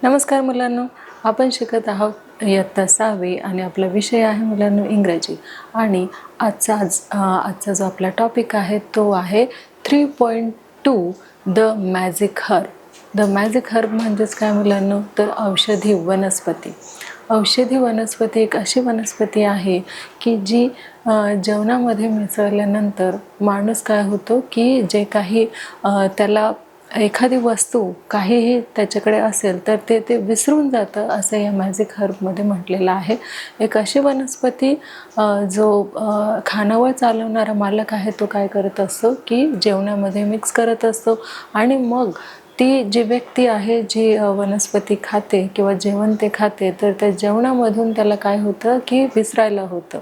नमस्कार मुलांनो, आपण शिकत आहोत इयत्ता 6वी आणि आपला विषय आहे मुलांनो इंग्रजी. आणि आजचा जो आपला टॉपिक आहे तो आहे 3.2 the magic herb. The magic herb म्हणजेच काय मुलांनो, तर औषधी वनस्पती. औषधी वनस्पती एक अशी वनस्पती आहे की जी जेवणामध्ये मिसळल्यानंतर माणूस काय होतो की जे काही त्याला एखादी वस्तू काहीही त्याच्याकडे असेल तर ते विसरून जातं, असं या मॅजिक हर्बमध्ये म्हटलेलं आहे. एक अशी वनस्पती जो खानावळ चालवणारा मालक आहे तो काय करत असतो की जेवणामध्ये मिक्स करत असतो आणि मग ती जी व्यक्ती आहे जी वनस्पती खाते किंवा जेवण ते खाते तर त्या जेवणामधून त्याला काय होतं की विसरायला होतं.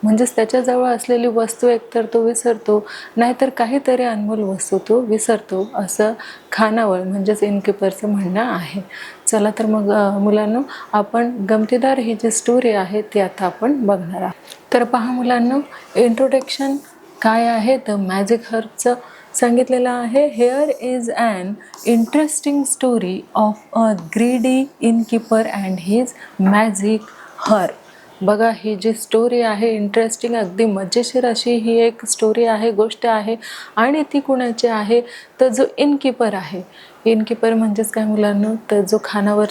म्हणजेच त्याच्याजवळ असलेली वस्तू एकतर तो विसरतो, नाहीतर काहीतरी अनमोल वस्तू तो विसरतो, असं खानावळ म्हणजेच इनकीपरचं म्हणणं आहे. चला तर मग मुलांनो, आपण गमतीदार ही जी स्टोरी आहे ती आता आपण बघणार आहोत. तर पहा मुलांनो, इंट्रोडक्शन काय आहे तर मॅजिक हर्बचं सांगितलेलं आहे. Here is an interesting story of a greedy innkeeper and his magic herb. बघा, ही जी स्टोरी आहे इंटरेस्टिंग, अगदी मजेशीर अशी ही एक स्टोरी आहे, गोष्ट आहे. आणि ती कुणाची आहे तर जो इनकीपर आहे. इनकीपर म्हणजेच काय मुलांनो, तर जो खानावर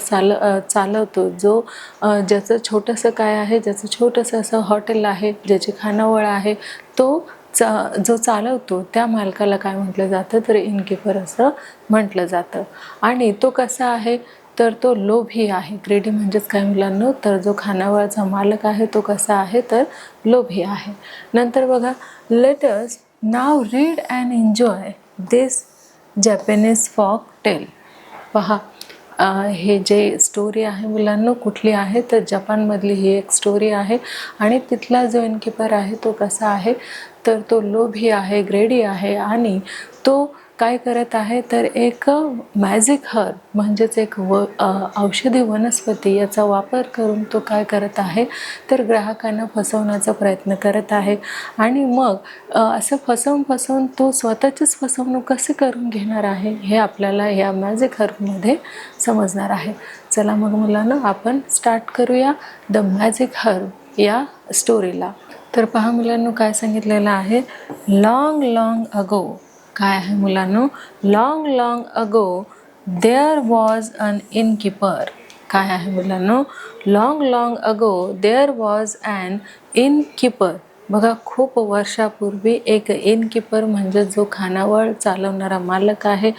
चालवतो, जो ज्याचं छोटंसं काय आहे, ज्याचं छोटंसं असं हॉटेल आहे, ज्याची खानावळ आहे, तो जो चालवतो त्या मालकाला काय म्हटलं जातं तर इनकीपर असं म्हटलं जातं. आणि तो कसा आहे तर तो लोभी आहे. ग्रेडी म्हणजेच काय मुलांनो, तर जो खानावळचा मालक आहे तो कसा आहे तर लोभी आहे. नंतर बघा, let us now read and enjoy this Japanese फॉक टेल. पहा, हे जे स्टोरी आहे मुलांनो कुठली आहे तर जपानमधली ही एक स्टोरी आहे. आणि तिथला जो इनकीपर आहे तो कसा आहे तर तो लोभी आहे, ग्रेडी आहे. आणि तो काय करत आहे तर एक मॅजिक हर्ब म्हणजेच एक औषधी वनस्पती याचा वापर करून तो काय करत आहे तर ग्राहकांना फसवण्याचा प्रयत्न करत आहे. आणि मग असं फसवून तो स्वतःचीच फसवणूक कशी करून घेणार आहे हे आपल्याला या मॅजिक हर्बमध्ये समजणार आहे. चला मग मुलांना आपण स्टार्ट करूया द मॅजिक हर्ब या स्टोरीला. तर पहा मुलांनो, काय सांगितलेलं आहे, लॉंग लॉंग अगो. काय आहे मुलांनो, लॉंग लॉंग अगो देअर वॉज अन इनकीपर. काय आहे मुलांनो, लॉंग लॉंग अगो देअर वॉज ॲन इनकीपर. बघा, खूप वर्षापूर्वी एक इनकीपर म्हणजे जो खानावळ चालवणारा मालक आहे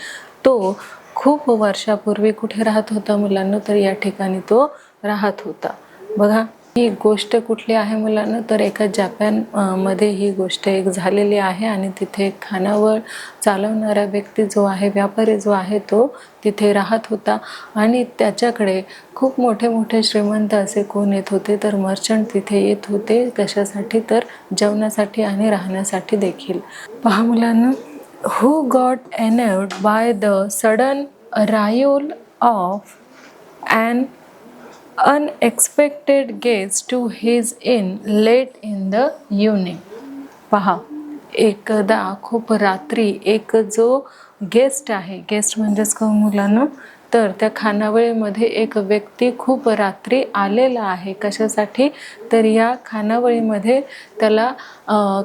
तो खूप वर्षापूर्वी कुठे राहत होता मुलांनो, तर या ठिकाणी तो राहत होता. बघा, ही गोष्ट कुठली आहे मुलांना तर एका मध्ये ही गोष्ट एक झालेली आहे. आणि तिथे खानावळ चालवणारा व्यक्ती जो आहे, व्यापारी जो आहे, तो तिथे राहत होता. आणि त्याच्याकडे खूप मोठे मोठे श्रीमंत असे कोण येत होते तर मर्चंट तिथे येत होते. कशासाठी तर जेवणासाठी आणि राहण्यासाठी देखील. पहा मुलांना, who got annoyed by the sudden arrival of an unexpected guest to his inn late in the evening. पहा, एकदा खूप रात्री एक जो गेस्ट आहे, गेस्ट म्हणजेच का मुलांना, तर त्या खानावळीमध्ये एक व्यक्ती खूप रात्री आलेला आहे. कशासाठी तर या खानावळीमध्ये त्याला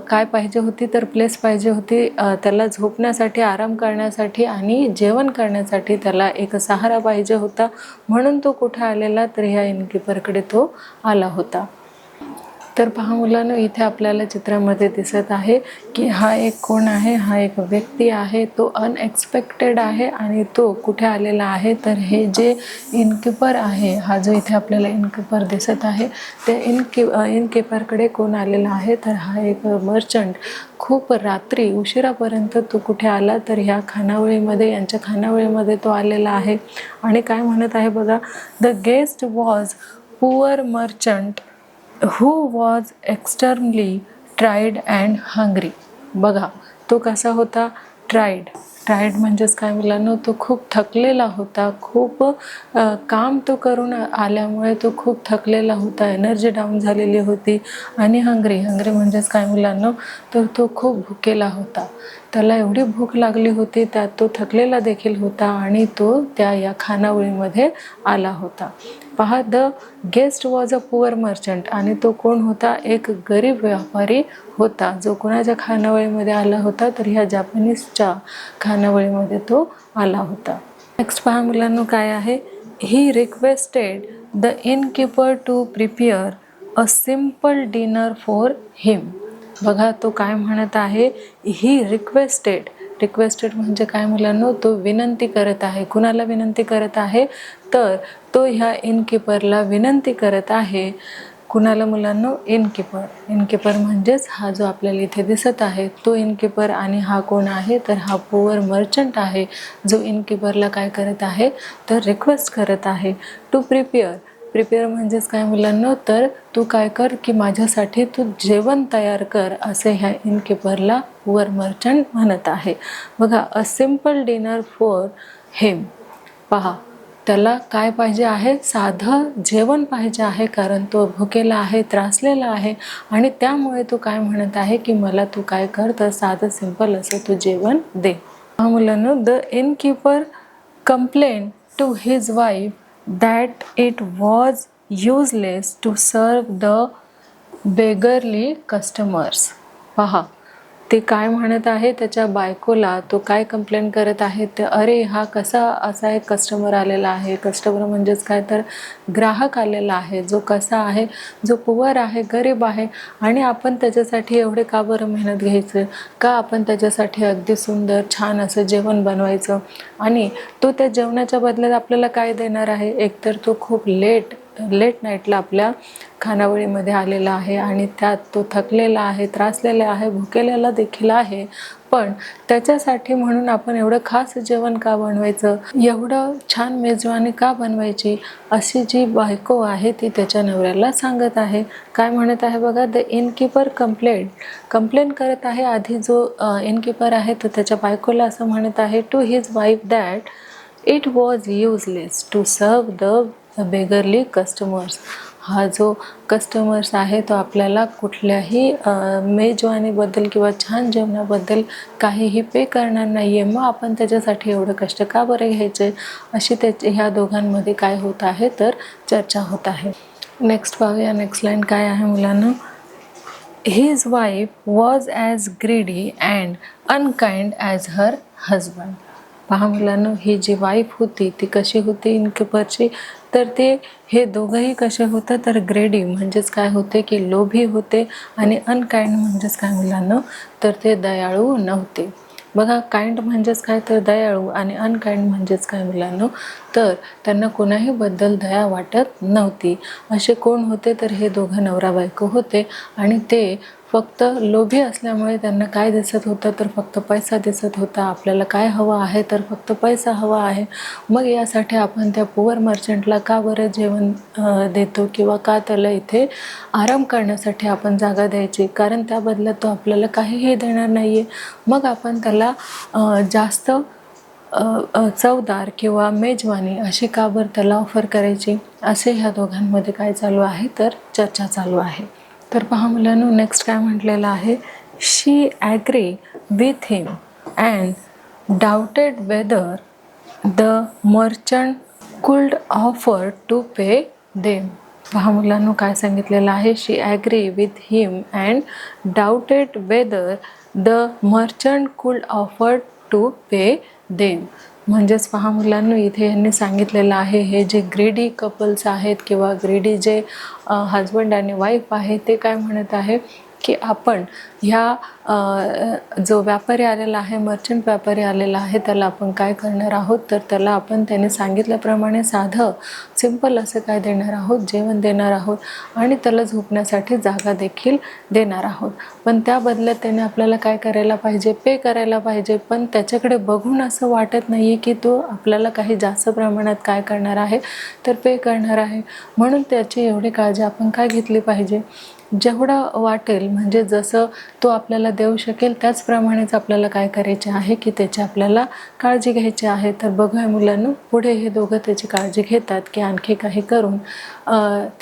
काय पाहिजे होती तर प्लेस पाहिजे होती, त्याला झोपण्यासाठी, आराम करण्यासाठी आणि जेवण करण्यासाठी त्याला एक सहारा पाहिजे होता. म्हणून तो कुठे आलेला तर ह्या इनकीपरकडे तो आला होता. तर पहा मुलांनो, इथे आपल्याला चित्रामध्ये दिसत आहे की हा एक कोण आहे, हा एक व्यक्ती आहे. तो अनएक्सपेक्टेड आहे आणि तो कुठे आलेला आहे तर हे जे इनकीपर आहे, हा जो इथे आपल्याला इनकीपर दिसत आहे त्या इनकीपरकडे कोण आलेला आहे तर हा एक मर्चंट खूप रात्री उशिरापर्यंत तो कुठे आला तर ह्या खानावळीमध्ये, यांच्या खानावळीमध्ये तो आलेला आहे. आणि काय म्हणत आहे बघा, the guest was poor merchant who was extremely tried and hungry. बघा, तो कसा होता, ट्राईड म्हणजेच काय मुलांनो, तो खूप थकलेला होता. खूप काम तो करून आल्यामुळे तो खूप थकलेला होता, एनर्जी डाऊन झालेली होती. आणि हंग्री म्हणजेच काय मुलांनो, तर तो खूप भुकेला होता. त्याला एवढी भूक लागली होती, त्यात तो थकलेला देखील होता आणि तो या खानावळीमध्ये आला होता. पहा, the guest was a poor merchant. आणि तो कोण होता? एक गरीब व्यापारी होता, जो कोणाच्या खानावळीमध्ये आला होता? तर ह्या जॅपनीजच्या खानावळीमध्ये तो आला होता. नेक्स्ट पहा मुलांनो काय आहे. He requested the innkeeper to prepare a simple dinner for him. बघा तो काय म्हणत आहे. ही रिक्वेस्टेड म्हणजे काय मुलांनो? तो विनंती करत आहे. कुणाला विनंती करत आहे? तर तो ह्या इनकीपरला विनंती करत आहे. कुणाला मुलांनो? इनकीपर म्हणजेच हा जो आपल्याला इथे दिसत आहे तो इनकीपर. आणि हा कोण आहे? तर हा पुअर मर्चंट आहे, जो इनकीपरला काय करत आहे? तर रिक्वेस्ट करत आहे टू प्रिपेअर म्हणजेच काय मुलांनो? तर तू काय कर की माझ्यासाठी तू जेवण तयार कर, असे ह्या इनकीपरला पुअर मर्चंट म्हणत आहे. बघा, अ सिम्पल डिनर फॉर हिम. पहा, त्याला काय पाहिजे आहे? साधं जेवण पाहिजे आहे, कारण तो भुकेला आहे, त्रासलेला आहे. आणि त्यामुळे तो काय म्हणत आहे की मला तू काय कर, तर साधं सिंपल असं तू जेवण दे. मुलांनो, the innkeeper complain to his wife that it was useless to serve the beggarly customers. पहा, ते काय म्हणत आहे त्याच्या बायकोला. तो काय कंप्लेंट करत आहे? तर अरे, हा कसा असा एक कस्टमर आलेला आहे. कस्टमर म्हणजेच काय? तर ग्राहक आलेला आहे, जो कसा आहे? जो पुअर आहे, गरीब आहे. आणि आपण त्याच्यासाठी एवढे का बरं मेहनत घ्यायचं? का आपण त्याच्यासाठी अगदी सुंदर छान असं जेवण बनवायचं? आणि तो त्या जेवणाच्या बदल्यात आपल्याला काय देणार आहे? एकतर तो खूप लेट नाईटला आपल्या खानावळीमध्ये आलेला आहे आणि त्यात तो थकलेला आहे, त्रासलेला आहे, भुकेलेला देखील आहे. पण त्याच्यासाठी म्हणून आपण एवढं खास जेवण का बनवायचं? एवढं छान मेजवानी का बनवायची? अशी जी बायको आहे ती त्याच्या नवऱ्याला सांगत आहे. काय म्हणत आहे बघा. द इनकीपर कंप्लेंट करत आहे. आधी जो इनकीपर आहे तो त्याच्या बायकोला असं म्हणत आहे to his wife that it was useless to serve the beggarly customers. हा जो कस्टमर्स आहे तो आपल्याला कुठल्याही मेजवानीबद्दल किंवा छान जेवणाबद्दल काहीही पे करणार नाही आहे. मग आपण त्याच्यासाठी एवढं कष्ट का बरं घ्यायचे? अशी ह्या दोघांमध्ये काय होत आहे? तर चर्चा होत आहे. नेक्स्ट पाहूया. नेक्स्ट लाईन काय आहे मुलांना. His wife was as greedy and unkind as her husband. पहा मुलांनो, ही जी वाईफ होती ती कशी होती इनकीपरची? तर ते हे दोघंही कसे होतं? तर ग्रेडी म्हणजेच काय होते की लोभी होते. आणि अनकाइंड म्हणजेच काय मुलांनो? तर ते दयाळू नव्हते. बघा, काइंड म्हणजेच काय? तर दयाळू. आणि अनकाइंड म्हणजेच काय मुलांनो? तर त्यांना कोणाही बद्दल दया वाटत नव्हती. असे कोण होते? तर हे दोघं नवरा बायको होते. आणि ते फक्त लोभी असल्यामुळे त्यांना काय दिसत होतं? तर फक्त पैसा दिसत होता. आपल्याला काय हवं आहे? तर फक्त पैसा हवा आहे. मग यासाठी आपण त्या पुअर मर्चंटला का बरं जेवण देतो किंवा का त्याला इथे आराम करण्यासाठी आपण जागा द्यायची? कारण त्या बदल्यात तो आपल्याला काहीही देणार नाही आहे. मग आपण त्याला जास्त चवदार किंवा मेजवानी अशी का बरं त्याला ऑफर करायची? असे ह्या दोघांमध्ये काय चालू आहे? तर चर्चा चालू आहे. तर पहा मुलांनो, नेक्स्ट काय म्हटलेलं आहे. She agree with him and doubted whether the merchant could offer to pay them. पहा मुलांनो, काय सांगितलेलं आहे. She agree with him and doubted whether the merchant could offer to pay them. म्हणजेच पहा मुलांनो, इथे यांनी सांगितलेलं आहे हे जे ग्रेडी कपल्स आहेत किंवा ग्रेडी जे हजबंड आणि वाईफ आहे ते काय म्हणत आहे की आपण ह्या जो व्यापारी आलेला आहे, मर्चंट व्यापारी आलेला आहे, त्याला आपण काय करणार आहोत? तर त्याला आपण त्याने सांगितल्याप्रमाणे साधं सिंपल असं काय देणार आहोत? जेवण देणार आहोत. आणि त्याला झोपण्यासाठी जागा देखील देणार आहोत. पण त्या बदल्यात त्याने आपल्याला काय करायला पाहिजे? पे करायला पाहिजे. पण त्याच्याकडे बघून असं वाटत नाही आहे की तो आपल्याला काही जास्त प्रमाणात काय करणार आहे? तर पे करणार आहे. म्हणून त्याची एवढी काळजी आपण काय घेतली पाहिजे? जेवढं वाटेल म्हणजे जसं तो आपल्याला देऊ शकेल त्याचप्रमाणेच आपल्याला काय करायचे आहे की त्याची आपल्याला काळजी घ्यायची आहे. तर बघूया मुलांनो, पुढे हे दोघं त्याची काळजी घेतात की आणखी काही करून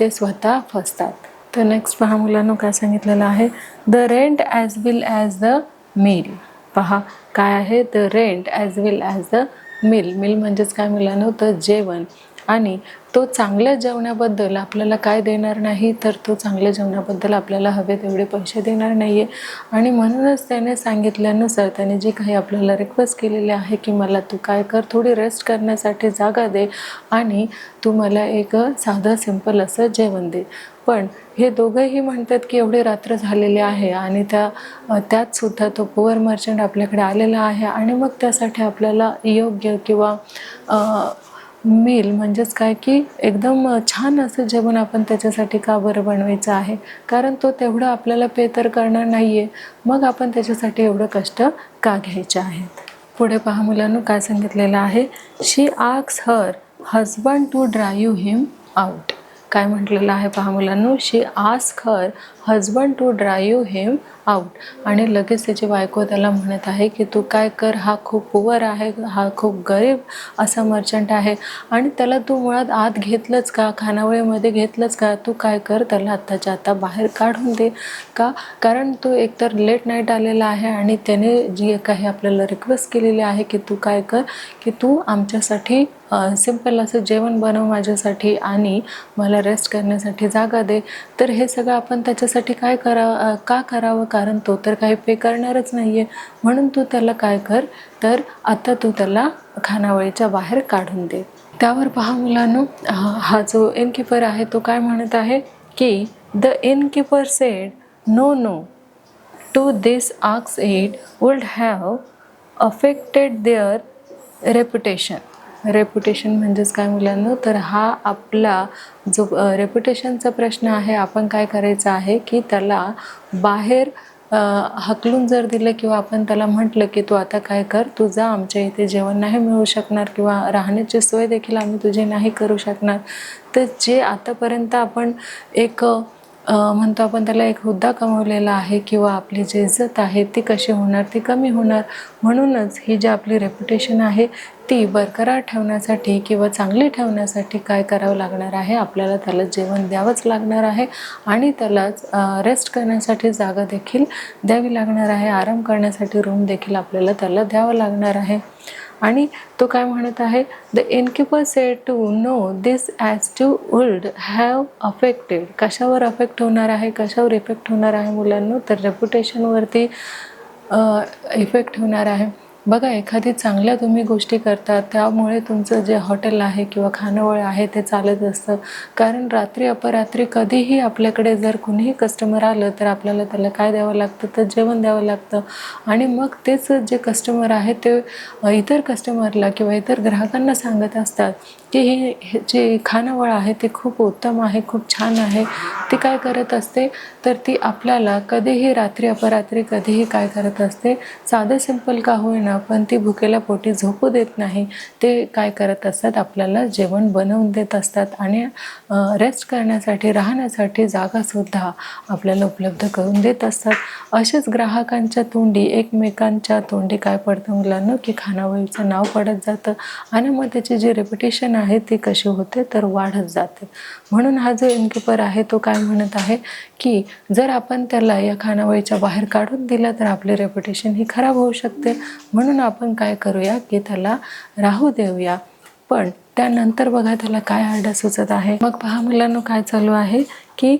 ते स्वतः फसतात. तर नेक्स्ट पहा मुलांनो, काय सांगितलेलं आहे. The rent as well as the meal. पहा काय आहे, the rent as well as the meal. Meal म्हणजेच काय मुलांनो, तर जेवण. आणि तो चांगल्या जेवणाबद्दल आपल्याला काय देणार नाही, तर तो चांगल्या जेवणाबद्दल आपल्याला हवे तेवढे पैसे देणार नाही आहे. आणि म्हणूनच त्याने सांगितल्यानुसार त्याने जी काही आपल्याला रिक्वेस्ट केलेली आहे की मला तू काय कर, थोडी रेस्ट करण्यासाठी जागा दे आणि तू मला एक साधं सिंपल असं जेवण दे. पण हे दोघंही म्हणतात की एवढे रात्र झालेले आहे आणि त्यातसुद्धा तो पुअर मर्चंट आपल्याकडे आलेला आहे आणि मग त्यासाठी आपल्याला योग्य किंवा मील म्हणजेच काय की एकदम छान असं जेवण आपण त्याच्यासाठी का बरं बनवायचं आहे, कारण तो तेवढं आपल्याला पे तर करणार नाही आहे. मग आपण त्याच्यासाठी एवढं कष्ट का घ्यायचे आहेत. पुढे पहा मुलांनो काय सांगितलेलं आहे, she asks her husband to drive him out. काय म्हटलेलं आहे पहा मुलांनो, she ask her husband to drive him out. आणि लगेच त्याची बायको त्याला म्हणत आहे की तू काय कर, हा खूप पुअर आहे, हा खूप गरीब असा मर्चंट आहे आणि त्याला तू मुळात आत घेतलंच का, खानावळीमध्ये घेतलंच का, तू काय कर त्याला आत्ताच्या आता बाहेर काढून दे. का, कारण तो एकतर लेट नाईट आलेला आहे आणि त्याने जी काही आपल्याला रिक्वेस्ट केलेली आहे की तू काय कर की तू आमच्यासाठी सिंपल असं जेवण बनव माझ्यासाठी आणि मला रेस्ट करण्यासाठी जागा दे. तर हे सगळं आपण त्याच्यासाठी का करावं, कारण तो तर काही पे करणारच नाही आहे. म्हणून तू त्याला काय कर, तर आता तू त्याला खानावळीच्या बाहेर काढून दे. त्यावर पहा मुलांनो, हा जो इनकीपर आहे तो काय म्हणत आहे की the innkeeper said no no to this ask it would have affected their reputation. Reputation म्हणजेच काय मुलांनो, तर हा आपला जो रेप्युटेशनचा प्रश्न आहे, आपण काय करायचं आहे की त्याला बाहेर हकलून जर दिलं किंवा आपण त्याला म्हटलं की तू आता काय कर, तू जा, आमच्या इथे जेवण नाही मिळू शकणार किंवा राहण्याची सोय देखील आम्ही तुझी नाही करू शकणार. तर जे आतापर्यंत आपण एक म्हणतो आपण त्याला एक हुद्दा कमवलेला आहे किंवा आपली जी इज्जत आहे ती कशी होणार, ती कमी होणार. म्हणूनच ही जी आपली रेप्युटेशन आहे ती बरकरार ठेवण्यासाठी किंवा चांगली ठेवण्यासाठी काय करावं लागणार आहे, आपल्याला त्याला जेवण द्यावंच लागणार आहे आणि त्याला रेस्ट करण्यासाठी जागा देखील द्यावी लागणार आहे, आराम करण्यासाठी रूम देखील आपल्याला त्याला द्यावं लागणार आहे. आणि तो काय म्हणत आहे, the innkeeper said to no this as to would have affected. कशावर अफेक्ट होणार आहे, कशावर इफेक्ट होणार आहे मुलांनो, तर रेप्युटेशनवरती इफेक्ट होणार आहे. बघा, एखादी चांगल्या तुम्ही गोष्टी करता त्यामुळे तुमचं जे हॉटेल आहे किंवा खानावळ आहे ते चालत असतं. कारण रात्री अपरात्री कधीही आपल्याकडे जर कुणीही कस्टमर आलं तर आपल्याला त्याला काय द्यावं लागतं, तर जेवण द्यावं लागतं. आणि मग तेच जे कस्टमर आहे ते इतर कस्टमरला किंवा इतर ग्राहकांना सांगत असतात की हे जे खानावळ आहे ते खूप उत्तम आहे, खूप छान आहे. ती काय करत असते, तर ती आपल्याला कधीही रात्री अपरात्री कधीही काय करत असते, साधं सिंपल का होईना पण ती भुकेल्या पोटी झोपू देत नाही. ते काय करत असतात, आपल्याला जेवण बनवून देत असतात आणि रेस्ट करण्यासाठी राहण्यासाठी जागासुद्धा आपल्याला उपलब्ध करून देत असतात. असेच ग्राहकांच्या तोंडी, एकमेकांच्या तोंडी काय पडतं मुलांना की खानावळीचं नाव पडत जातं आणि मग त्याची जी रेप्युटेशन आहे ती कशी होते, तर वाढत जाते. म्हणून हा जो इनकीपर आहे तो काय म्हणत आहे की जर आपण त्याला या खानावळीच्या बाहेर काढून दिला तर आपली रेप्युटेशन ही खराब होऊ शकते. म्हणून आपण काय करूया की त्याला राहू देऊया. पण त्यानंतर बघा त्याला काय आयडिया सुचत आहे. मग पहा मुलांनो काय चालू आहे की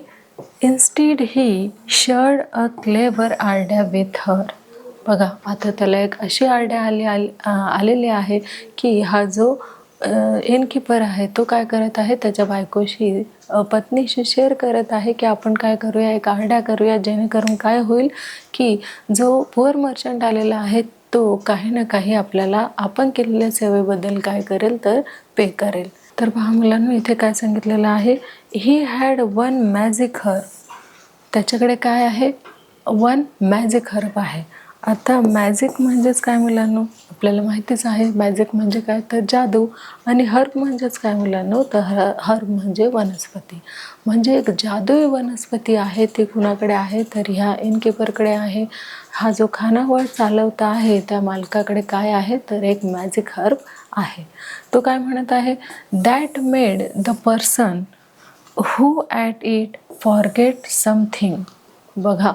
इन्स्टीड ही shared a clever idea with her. बघा, आता त्याला एक अशी आयडिया आलेली आहे की हा जो इनकीपर आहे तो काय करत आहे, त्याच्या बायकोशी पत्नीशी शेअर करत आहे की आपण काय करूया, एक आयडिया करूया जेणेकरून काय होईल की जो पुअर मर्चंट आलेला आहे तो काही ना काही आपल्याला आपण केलेल्या सेवेबद्दल काय करेल, तर पे करेल. तर पहा मुलांनो, इथे काय सांगितलेलं आहे, he had one magic herb. त्याच्याकडे काय आहे, वन मॅजिक हर्ब आहे. आता मॅजिक म्हणजेच काय मुलांनो, आपल्याला माहितीच आहे मॅजिक म्हणजे काय, तर जादू. आणि हर्ब म्हणजेच काय मुलांनो, तर हर्ब म्हणजे वनस्पती. म्हणजे एक जादुई वनस्पती आहे, ती कुणाकडे आहे, तर ह्या इनकीपरकडे आहे. हा जो खानावळ चालवता आहे त्या मालकाकडे काय आहे, तर एक मॅजिक हर्ब आहे. तो काय म्हणत आहे, that made the person who at it forget something. बघा,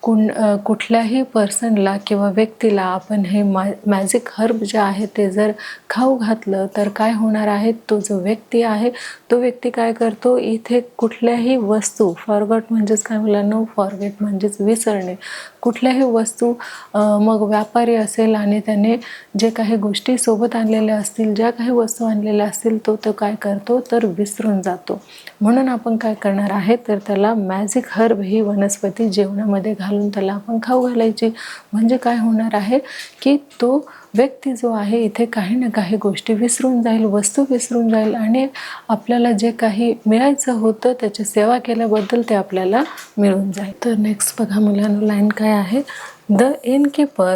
कुठल्याही पर्सनला किंवा व्यक्तीला आपण हे मॅजिक हर्ब जे आहे ते जर खाऊ घातलं तर काय होणार आहे, तो जो व्यक्ती आहे तो व्यक्ती काय करतो, इथे कुठल्याही वस्तू, फॉरगॉट म्हणजेच काय मुलांनो, फॉरगेट म्हणजेच विसरणे, कुठल्याही वस्तू मग व्यापारी असेल आणि त्याने जे काही गोष्टी सोबत आणलेल्या असतील, ज्या काही वस्तू आणलेल्या असतील तो काय करतो तर विसरून जातो. म्हणून आपण काय करणार आहे तर त्याला मॅजिक हर्ब ही वनस्पती जेवणामध्ये घालून त्याला आपण खाऊ घालायची. म्हणजे काय होणार आहे की तो व्यक्ती जो आहे इथे काही ना काही गोष्टी विसरून जाईल, वस्तू विसरून जाईल आणि आपल्याला जे काही मिळायचं होतं त्याची सेवा केल्याबद्दल ते आपल्याला मिळून जाईल. तर नेक्स्ट बघा मुलांना लाईन काय आहे, the innkeeper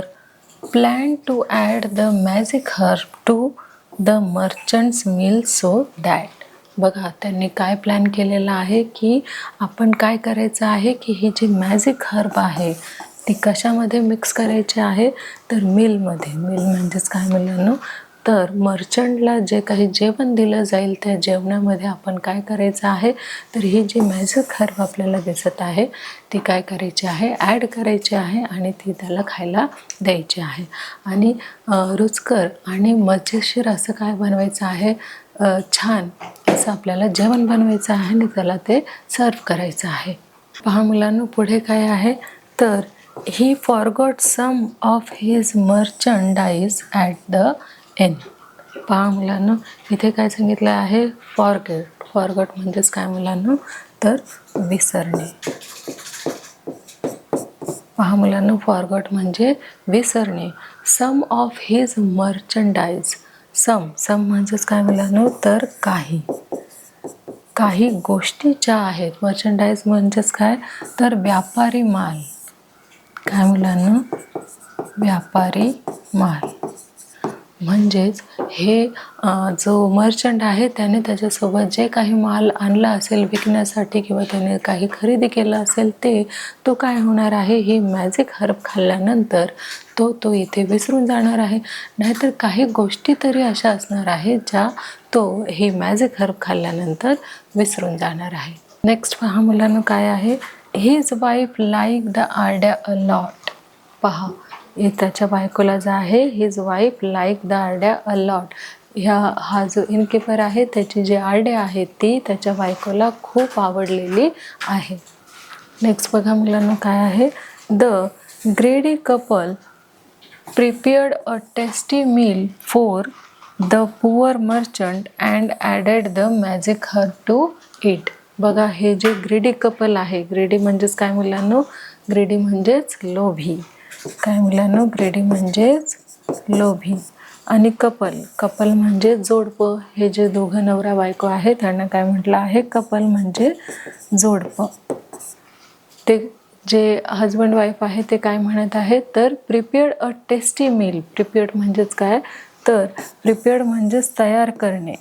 plan to add the magic herb to the merchant's meal so that. बघा त्यांनी काय प्लॅन केलेला आहे की आपण काय करायचं आहे की ही जी मॅजिक हर्ब आहे ती कशामध्ये मिक्स करायची आहे तर मिलमध्ये. मिल म्हणजेच काय मुलांनो, तर मर्चंटला जे काही जेवण दिलं जाईल त्या जेवणामध्ये आपण काय करायचं आहे तर ही जी मॅजिक हर्ब आपल्याला दिसत आहे ती काय करायची आहे, ॲड करायची आहे आणि ती त्याला खायला द्यायची आहे. आणि रुचकर आणि मजेशीर असं काय बनवायचं आहे, छान असं आपल्याला जेवण बनवायचं आहे आणि त्याला ते सर्व करायचं आहे. पहा मुलांनो पुढे काय आहे, तर he forgot some of his merchandise at the end. पहा मुलांनो इथे काय सांगितलं आहे, फॉरगेट. फॉरगॉट म्हणजेच काय मुलांनो, तर विसरणे. पहा मुलांनो फॉरगॉट म्हणजे विसरणे. सम ऑफ हिज मर्चंडाईज. सम म्हणजेच काय मुलांनो, तर काही गोष्टी ज्या आहेत. मर्चंडाईज म्हणजेच काय तर व्यापारी माल. काय मुलांनो, व्यापारी माल. म्हणजेच हे जो मर्चंट आहे त्याने त्याच्यासोबत जे काही माल आणला असेल विकण्यासाठी किंवा त्याने काही खरेदी केलं असेल तो काय होणार आहे, ही मॅजिक हर्ब खाल्ल्यानंतर तो इथे विसरून जाणार आहे. नाहीतर काही गोष्टी तरी अशा असणार आहेत ज्या तो ही मॅजिक हर्ब खाल्ल्यानंतर विसरून जाणार आहे. नेक्स्ट पहा मुलांना काय आहे, his wife like the idea a lot. पहा त्याच्या बायकोला जो आहे, his wife like the idea a lot. हा जो इनकीपर आहे त्याची जी आयडिया आहे ती त्याच्या बायकोला खूप आवडलेली आहे. नेक्स्ट बघा मुलांना काय आहे, the greedy couple prepared a tasty meal for the poor merchant and added the magic herb to it. बघा हे जे ग्रेडी कपल आहे, ग्रेडी म्हणजेच काय मुलांनो, ग्रेडी म्हणजेच लोभी. काय मुलांनो, ग्रेडी म्हणजेच लोभी. आणि कपल म्हणजे जोडपं. हे जे दोघं नवरा बायको आहे त्यांना काय म्हटलं आहे, कपल म्हणजे जोडपं. ते जे हजबंड वाईफ आहे ते काय म्हणत आहेत तर prepared a tasty meal. Prepared म्हणजेच काय तर प्रिपेअर्ड म्हणजेच तयार करणे.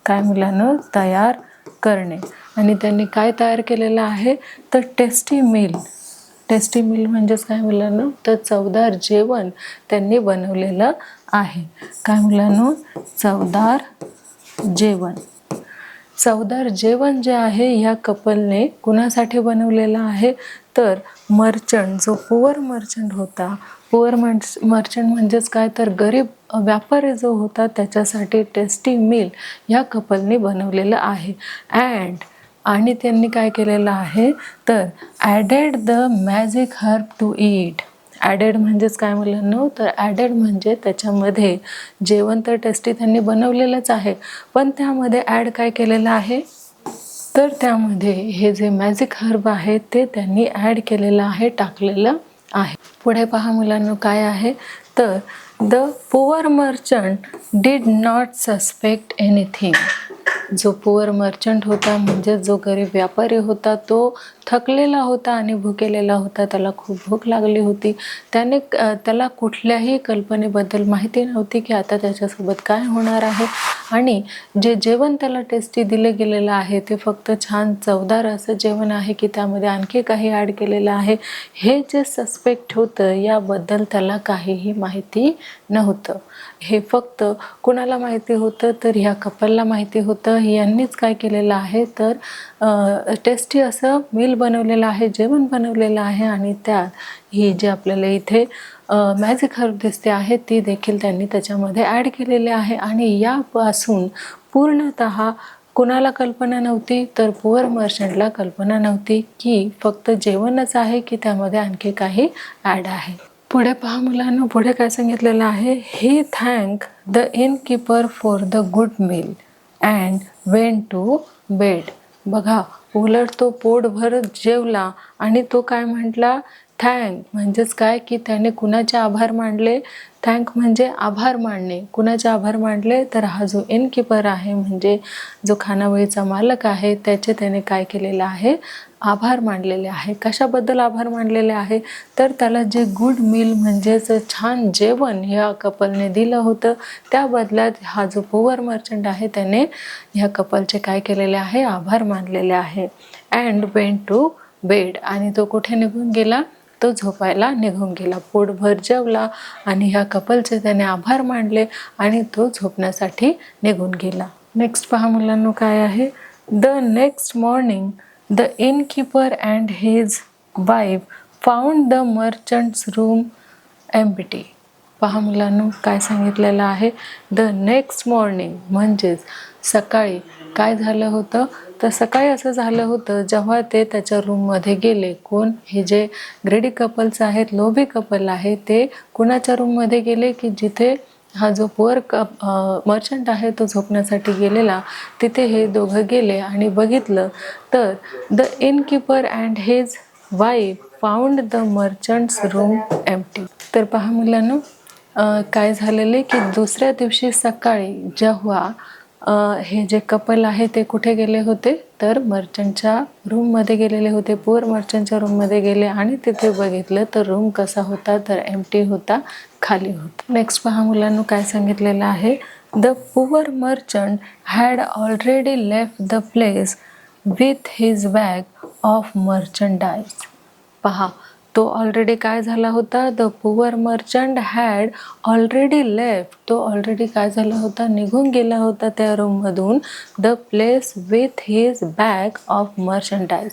काय मुलांनो, तयार करणे. आणि त्यांनी काय तयार केलेलं आहे तर टेस्टी मील. टेस्टी मील म्हणजेच काय मुलांनो, तर चवदार जेवण त्यांनी बनवलेलं आहे. काय मुलांनो, चवदार जेवण. चवदार जेवण जे आहे ह्या कपलने कुणासाठी बनवलेलं आहे तर मर्चंट, जो पुअर मर्चंट होता. पुअर मर्चंट म्हणजेच काय तर गरीब व्यापारी जो होता त्याच्यासाठी टेस्टी मील ह्या कपलने बनवलेलं आहे. आणि त्यांनी काय केलेलं आहे तर added the magic herb to it. Added म्हणजेच काय मुलांनो, तर ॲडेड म्हणजे त्याच्यामध्ये जेवण तर टेस्टी त्यांनी बनवलेलंच आहे पण त्यामध्ये ॲड काय केलेलं आहे तर त्यामध्ये हे जे मॅजिक हर्ब आहे ते त्यांनी ॲड केलेलं आहे, टाकलेलं आहे. पुढे पहा मुलांनो काय आहे तर the poor merchant did not suspect anything. जो पुअर मर्चंट होता म्हणजे जो गरीब व्यापारी होता तो थकलेला होता आणि भुकेलेला होता. त्याला खूप भूक लागली होती. त्याला कुठल्याही कल्पनेबद्दल माहिती नव्हती की आता त्याच्यासोबत काय होणार आहे. आणि जे जेवण त्याला टेस्टी दिले गेलेलं आहे ते फक्त छान चवदार असं जेवण आहे की त्यामध्ये आणखी काही ॲड केलेलं आहे. हे जे सस्पेक्ट होतं याबद्दल त्याला काहीही माहिती नव्हतं. हे फक्त कुणाला माहिती होतं तर ह्या कपलला माहिती होतं. यांनीच काय केलेलं आहे तर टेस्टी असं मील बनवलेला आहे, जेवण बनवलेलं आहे आणि त्यात ही जी आपल्याला इथे मॅजिक हर्ब दिसते आहे ती देखील त्यांनी त्याच्यामध्ये ॲड केलेली आहे. आणि यापासून पूर्णतः कुणाला कल्पना नव्हती, तर पुअर मर्चंटला कल्पना नव्हती की फक्त जेवणच आहे की त्यामध्ये आणखी काही ॲड आहे. पुढे पहा मुलांनो, पुढे काय सांगितलेलं आहे, he thank the innkeeper for the good meal and went to bed. बघा, उलट तो पोटभर जेवला आणि तो काय म्हटला, थँक म्हणजेच काय की त्याने कुणाचे आभार मानले. थँक म्हणजे आभार मानणे. कुणाचे आभार मानले, तर हा जो इनकीपर आहे म्हणजे जो खानावळीचा मालक आहे त्याचे त्याने काय केलेलं आहे, आभार मानलेले आहे. कशाबद्दल आभार मानलेले आहे, तर त्याला जे गुड मील म्हणजेच छान जेवण ह्या कपलने दिलं होतं त्या बदल्यात हा जो पुअर मर्चंट आहे त्याने ह्या कपलचे काय केलेले आहे, आभार मानलेले आहे. अँड वेंट टू बेड, आणि तो कुठे निघून गेला, तो झोपायला निघून गेला. पोटभर जेवला आणि ह्या कपलचे त्याने आभार मानले आणि तो झोपण्यासाठी निघून गेला. नेक्स्ट पहा मुलांनो काय आहे, the next morning the innkeeper and his wife found the merchant's room empty. पहा मुलांनो काय सांगितलेलं आहे, द नेक्स्ट मॉर्निंग म्हणजेच सकाळी काय झालं होतं, तर सकाळी असं झालं होतं जेव्हा ते त्याच्या रूममध्ये गेले. कोण, हे जे ग्रेडी कपल्स आहेत, लोभी कपल आहे, ते कुणाच्या रूममध्ये गेले की जिथे हा जो पुअर मर्चंट आहे तो झोपण्यासाठी गेलेला, तिथे हे दोघं गेले आणि बघितलं तर the innkeeper and his wife found the merchant's room empty. तर पहा मुलांनो काय झालेले की दुसऱ्या दिवशी सकाळी जेव्हा हे जे कपल आहे ते कुठे गेले होते, तर मर्चंटच्या रूममध्ये गेलेले होते. पुअर मर्चंटच्या रूममध्ये गेले आणि तिथे बघितलं तर रूम कसा होता, तर एम्प्टी होता, खाली होता. नेक्स्ट पहा मुलांनो काय सांगितलेलं आहे, the poor merchant had already left the place with his bag of merchandise. पहा, तो ऑलरेडी काय झाला होता, the poor merchant had already left, तो ऑलरेडी काय झाला होता, निघून गेला होता त्या रूममधून, the place with his bag of merchandise.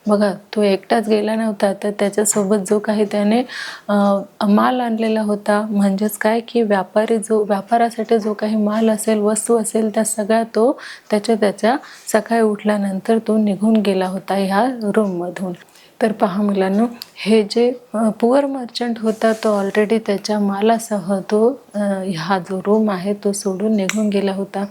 बघा, तो एकटाच गेला नव्हता, तर त्याच्यासोबत जो काही त्याने माल आणलेला होता, म्हणजेच काय की व्यापारासाठी जो काही माल असेल, वस्तू असेल, त्या सगळ्या तो त्याच्या सकाळी उठल्यानंतर तो निघून गेला होता ह्या रूममधून. तर पहा मुलांनो, हे जे पुअर मर्चंट होता तो ऑलरेडी त्याच्या मालासह तो हा जो रूम आहे तो सोडून निघून गेला होता.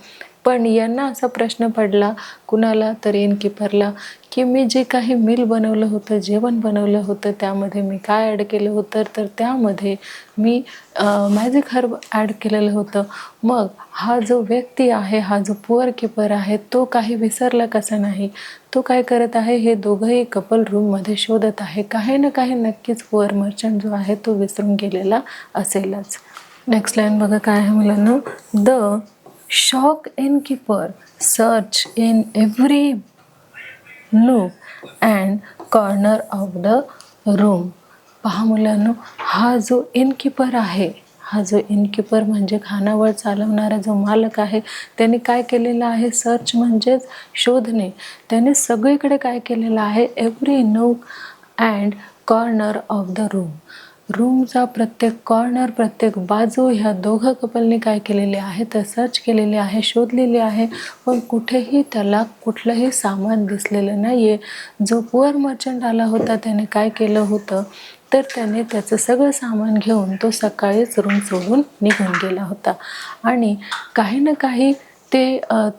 पण यांना असा प्रश्न पडला, कुणाला, तर इनकीपरला, की मी जे काही मील बनवलं होतं, जेवण बनवलं होतं, त्यामध्ये मी काय ॲड केलं होतं, तर त्यामध्ये मी मॅजिक हर्ब ॲड केलेलं होतं. मग हा जो व्यक्ती आहे, हा जो पुअर कीपर आहे, तो काही विसरला कसा नाही. तो काय करत आहे, हे दोघंही कपल रूममध्ये शोधत आहे. काही ना काही नक्कीच पुअर मर्चंट जो आहे तो विसरून गेलेला असेलच. नेक्स्ट लाईन बघा काय आहे मुलांनो, the shock innkeeper search in every nook and corner of the room. पहा मुलांनो, हा जो इनकीपर आहे, हा जो इनकीपर म्हणजे खानावळ चालवणारा जो मालक आहे, त्याने काय केलेलं आहे, सर्च म्हणजेच शोधणे. त्याने सगळीकडे काय केलेलं आहे, every nook and corner of the room. रूमचा प्रत्येक कॉर्नर, प्रत्येक बाजू ह्या दोघं कपलने काय केलेले आहे, तर सर्च केलेले आहे, शोधलेले आहे. पण कुठेही त्याला कुठलंही सामान दिसलेलं नाही आहे. जो पुअर मर्चंट आला होता त्याने काय केलं होतं, तर त्याने त्याचं सगळं सामान घेऊन तो सकाळीच रूम सोडून निघून गेला होता. आणि काही ना काही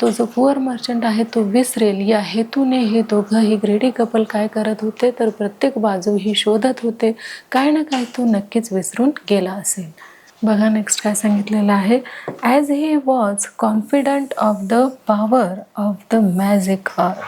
तो जो पुअर मर्चंट आहे तो विसरेल या हेतूने हे दोघंही ग्रेडी कपल काय करत होते, तर प्रत्येक बाजू ही शोधत होते. काय ना काय तो नक्कीच विसरून गेला असेल. बघा नेक्स्ट काय सांगितलेलं आहे, as he was confident of the power of the magic herb.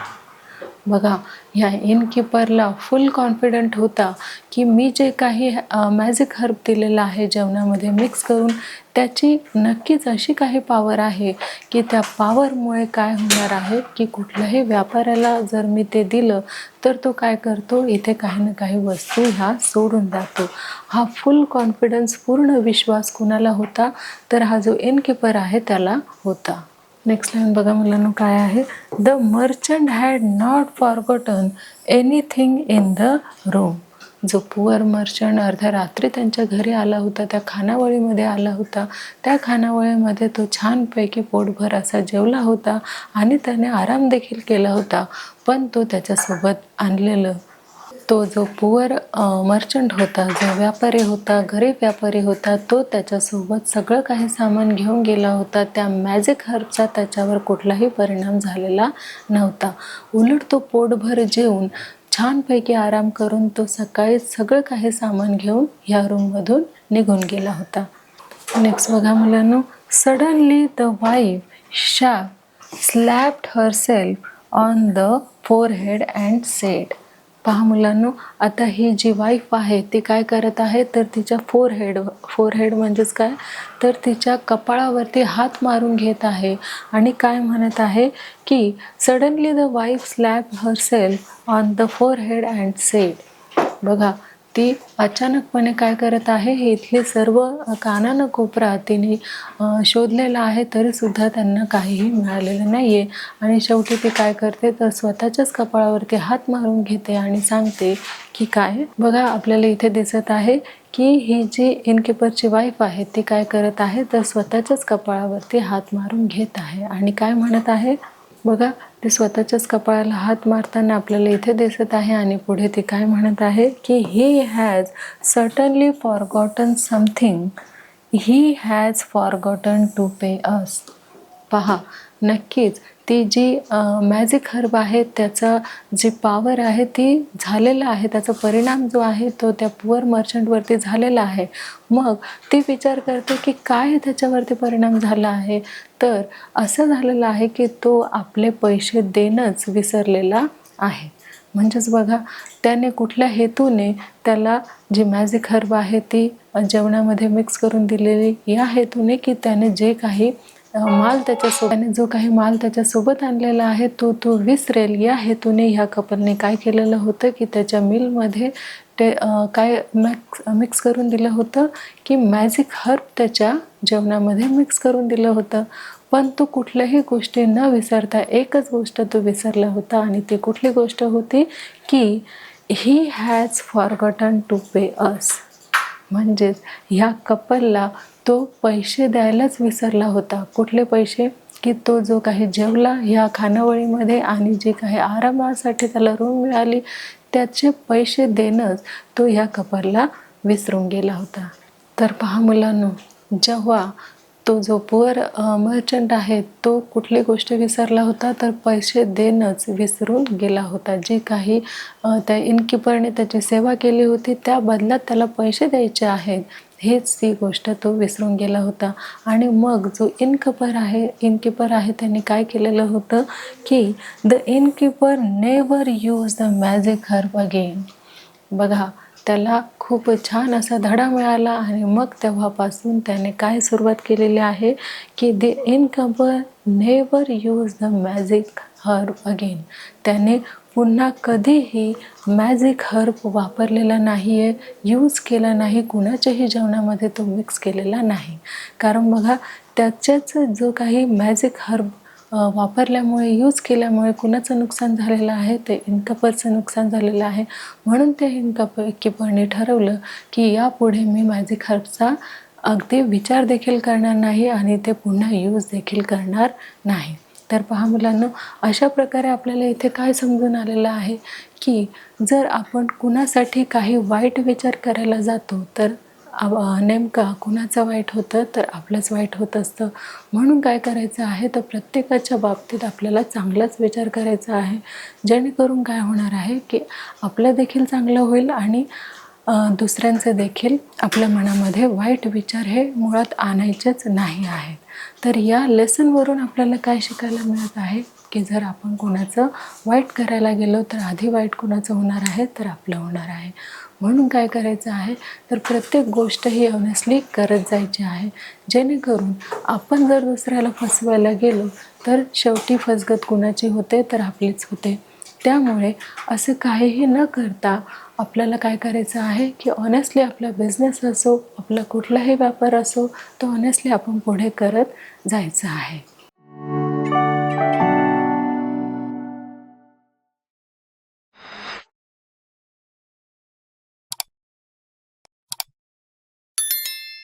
बघा, ह्या इनकीपरला फुल कॉन्फिडंट होता की मी जे काही मॅजिक हर्ब दिलेलं आहे जेवणामध्ये मिक्स करून, त्याची नक्कीच अशी काही पॉवर आहे की त्या पॉवरमुळे काय होणार आहे की कुठल्याही व्यापाऱ्याला जर मी ते दिलं तर तो काय करतो, इथे काही ना काही वस्तू ह्या सोडून जातो. हा फुल कॉन्फिडन्स, पूर्ण विश्वास कुणाला होता, तर हा जो इनकीपर आहे त्याला होता. नेक्स्ट लाईन बघा मुलांनो काय आहे. The merchant had not forgotten anything in the room. जो पुअर मर्चंट अर्ध्या रात्री त्यांच्या घरी आला होता, त्या खानावळीमध्ये आला होता, त्या खानावळीमध्ये तो छानपैकी पोटभर असा जेवला होता आणि त्याने आराम देखील केला होता. पण तो त्याच्यासोबत आणलेलं तो जो पुअर मर्चंट होता, जो व्यापारी होता, गरीब व्यापारी होता, तो त्याच्यासोबत सगळं काही सामान घेऊन गेला होता. त्या मॅजिक हर्बचा त्याच्यावर कुठलाही परिणाम झालेला नव्हता. उलट तो पोटभर जेवून छानपैकी आराम करून तो सकाळी सगळं काही सामान घेऊन ह्या रूममधून निघून गेला होता. नेक्स्ट बघा मुलांनो. Suddenly the wife slapped herself on the forehead and said. पहा मुलांनो, आता ही जी वाईफ आहे ती काय करत आहे तर तिच्या फोरहेड म्हणजेच काय तर तिच्या कपाळावरती हात मारून घेत आहे आणि काय म्हणत आहे की suddenly the wife slap herself on the forehead and said. बघा, ती अचानकपणे काय करत आहे, हे इथले सर्व कानानं कोपरा तिने शोधलेला आहे तरीसुद्धा त्यांना काहीही मिळालेलं नाही आहे. आणि शेवटी ती काय करते तर स्वतःच्याच कपाळावरती हात मारून घेते आणि सांगते की काय बघा, आपल्याला इथे दिसत आहे की ही जी इनकीपरची वाईफ आहे ती काय करत आहे तर स्वतःच्याच कपाळावरती हात मारून घेत आहे आणि काय म्हणत आहे बघा, ते स्वतःच्याच कपाळाला हात मारताना आपल्याला इथे दिसत आहे. आणि पुढे ती काय म्हणत आहे की he has certainly forgotten something, he has forgotten to pay us. पहा, नक्कीच ती जी मॅजिक हर्ब आहे त्याचा जी पॉवर आहे ती झालेला आहे, त्याचा परिणाम जो आहे तो त्या पुअर मर्चंटवरती झालेला आहे. मग ती विचार करते की काय त्याच्यावरती परिणाम झाला आहे, तर असं झालेलं आहे की तो आपले पैसे देणंच विसरलेला आहे. म्हणजेच बघा, त्याने कुठल्या हेतूने त्याला जी मॅजिक हर्ब आहे ती जेवणामध्ये मिक्स करून दिलेली या हेतूने की त्याने जे काही जो काही माल त्याच्यासोबत आणलेला आहे तो विसरेल या हेतूने ह्या कपलने काय केलेलं होतं की त्याच्या मिलमध्ये ते काय मिक्स करून दिलं होतं की मॅजिक हर्ब त्याच्या जेवणामध्ये मिक्स करून दिलं होतं. पण तो कुठल्याही गोष्टी न विसरता एकच गोष्ट तो विसरला होता आणि ती कुठली गोष्ट होती की he has forgotten to pay अस. म्हणजेच ह्या कपलला तो पैसे द्यायलाच विसरला होता. कुठले पैसे की तो जो काही जेवला ह्या खानावळीमध्ये आणि जे काही आरामासाठी त्याला रूम मिळाली त्याचे पैसे देणंच तो ह्या कपलला विसरून गेला होता. तर पहा मुलांनो, जेव्हा तो जो पुअर मर्चंट आहे तो कुठली गोष्ट विसरला होता तर पैसे देणंच विसरून गेला होता. जी काही त्या इनकीपरने त्याची सेवा केली होती त्या बदल्यात त्याला पैसे द्यायचे आहेत हेच ती गोष्ट तो विसरून गेला होता. आणि मग जो इनकीपर आहे त्यांनी काय केलेलं होतं की the innkeeper never use the magic herb again. बघा, त्याला खूप छान असा धडा मिळाला आणि मग तेव्हापासून त्याने काय सुरुवात केलेली आहे की the innkeeper never use the magic herb again. त्याने पुन्हा कधीही मॅजिक हर्ब वापरलेला नाही आहे, यूज केला नाही, कुणाच्याही जेवणामध्ये तो मिक्स केलेला नाही. कारण बघा, त्याच्याच जो काही मॅजिक हर्ब वापरल्यामुळे यूज केल्यामुळे कुणाचं नुकसान झालेलं आहे ते इनकीपरचं नुकसान झालेलं आहे. म्हणून त्या इनकीपरने ठरवलं की यापुढे मी मॅजिक हर्बचा अगदी विचार देखील करणार नाही आणि ते पुन्हा यूज देखील करणार नाही. तर पहा मुलांनो, अशा प्रकारे आपल्याला इथे काय समजून आलेलं आहे की जर आपण कुणासाठी काही वाईट विचार करायला जातो तर नेमका कुणाचं वाईट होतं तर आपलंच वाईट होत असतं. म्हणून काय करायचं आहे तर प्रत्येकाच्या बाबतीत आपल्याला चांगलाच विचार करायचा आहे, जेणेकरून काय होणार आहे की आपलं देखील चांगलं होईल आणि दुसऱ्यांचे देखील आपल्या मनामध्ये वाईट विचार हे मुळात आणायचेच नाही आहेत. तर या लेसनवरून आपल्याला काय शिकायला मिळत आहे की जर आपण कोणाचं वाईट करायला गेलो तर आधी वाईट कोणाचं होणार आहे तर आपलं होणार आहे. म्हणून काय करायचं आहे तर प्रत्येक गोष्ट ही ऑनेस्टली करत जायची आहे, जेणेकरून आपण जर दुसऱ्याला फसवायला गेलो तर शेवटी फसगत कुणाची होते तर आपलीच होते. त्यामुळे असं काहीही न करता आपल्याला काय करायचं आहे की ऑनेस्टली आपला बिझनेस असो, आपला कुठलाही व्यापार असो तो ऑनेस्टली आपण पुढे करत जायचं आहे.